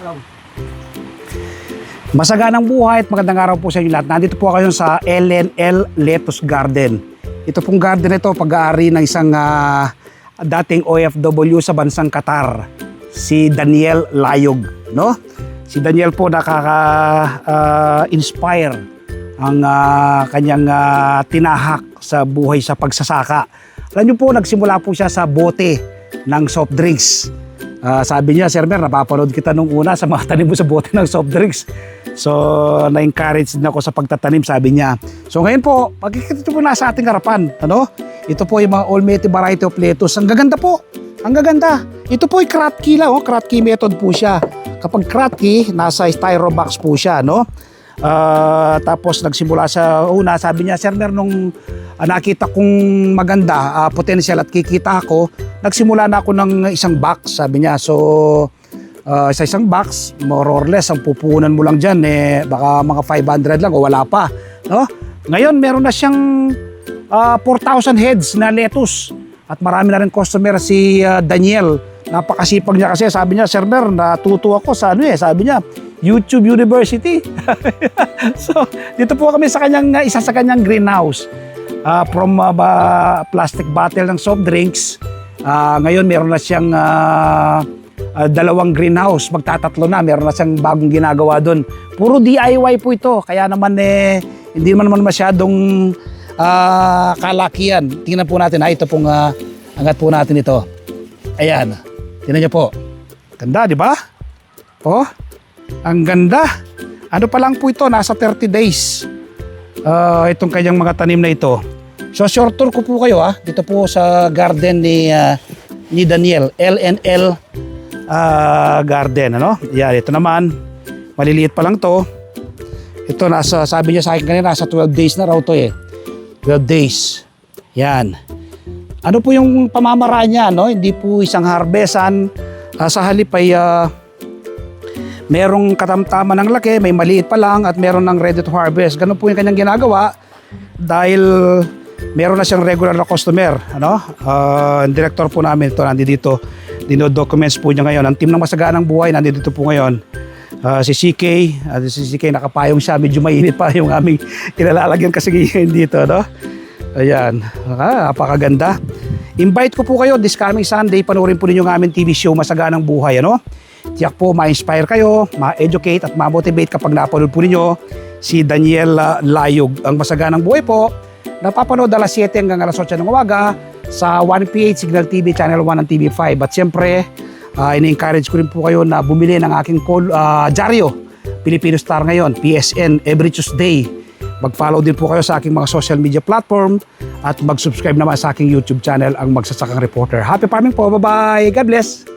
araw. Masaganang buhay at magandang araw po sa inyo lahat. Nandito po kayo sa LNL Lettuce Garden. Ito pong garden ito, pag-aari ng isang dating OFW sa bansang Qatar, si Daniel Layog. No? Si Daniel po nakaka-inspire ang kanyang tinahak sa buhay sa pagsasaka. Alam niyo po, nagsimula po siya sa bote ng soft drinks. Sabi niya, Sir Mer, napapanood kita nung una sa mga tanim mo sa bote ng soft drinks. So, na-encourage din ako sa pagtatanim, sabi niya. So, ngayon po, magkikita po nasa ating harapan. Ano? Ito po yung mga Olmete variety of lettuce. Ang gaganda po. Ang gaganda. Ito po yung Kratky lang. Oh. Kratky method po siya. Kapag Kratky, nasa styro box po siya. No? Tapos nagsimula sa una, sabi niya, Sir Mer, nung nakita kong maganda, potential at kikita ako, nagsimula na ako ng isang box, sabi niya. So, sa isang box, more or less, ang pupunan mo lang dyan, baka mga 500 lang o wala pa. No? Ngayon, meron na siyang 4,000 heads na lettuce. At marami na rin customer si Daniel. Napakasipag niya kasi, sabi niya, Sir Mer, natuto ako sa sabi niya, YouTube University. So, dito po kami sa kanyang, isa sa kanyang greenhouse. From plastic bottle ng soft drinks, ngayon meron na siyang dalawang greenhouse, magtatatlo na, meron na siyang bagong ginagawa doon. Puro DIY po ito, kaya naman hindi naman masyadong kalakihan. Tingnan po natin, ito pong angat po natin ito. Ayan, tingnan niyo po. Ganda, di ba? Oh, ang ganda. Ano pa lang po ito, nasa 30 days. Itong kanyang mga tanim na ito. So short tour ko po kayo dito po sa garden ni Daniel, LNL garden, ano? Yan, ito naman maliliit pa lang to. Ito sabi niya sa akin kanina, nasa 12 days na raw to 12 days. Yan. Ano po yung pamamaraan niya, no? Hindi po isang harvestan, sa halip ay merong katamtaman ng laki, may maliit pa lang at meron ng ready to harvest. Ganun po yung kanyang ginagawa dahil meron na siyang regular na customer. Ano? Director po namin ito, nandito. Dino-documents po niya ngayon. Ang team ng Masaganang Buhay nandito po ngayon. Si CK, si CK nakapayong siya. Medyo mainit pa yung aming kinalalagyan kasi dito. No? Ayan, napakaganda. Invite ko po kayo this coming Sunday. Panoorin po ninyo ang aming TV show Masaganang Buhay. Ano? Tiyak po ma-inspire kayo, ma-educate at ma-motivate kapag napanood po ninyo si Daniel Layog. Ang Masaganang Buhay po, napapanood alas 7 hanggang alas 8 ng umaga sa 1PH Signal TV, Channel 1 ng TV5. At siyempre, ini-encourage ko rin po kayo na bumili ng aking dyaryo, Filipino Star ngayon, PSN, every Tuesday. Mag-follow din po kayo sa aking mga social media platform at mag-subscribe naman sa aking YouTube channel, ang Magsasakang Reporter. Happy farming po, bye-bye! God bless!